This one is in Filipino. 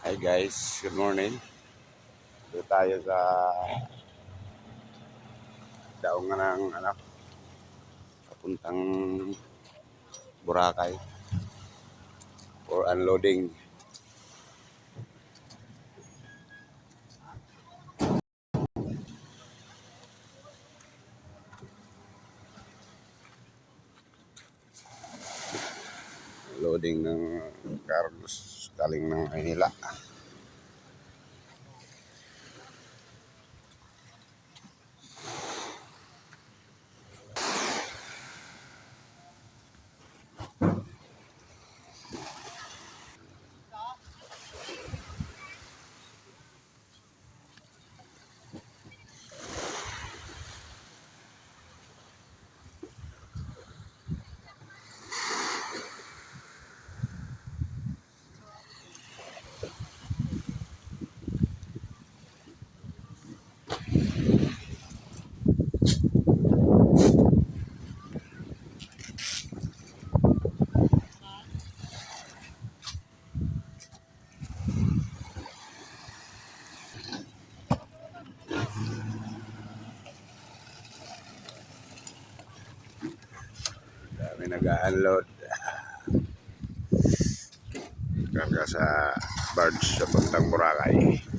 Hi guys, good morning. Dito tayo sa daungan ng papuntang Boracay for unloading. Loading ng cargos galing ng Manila. Dami nag-unload. Karga sa barge sa puntang Boracay.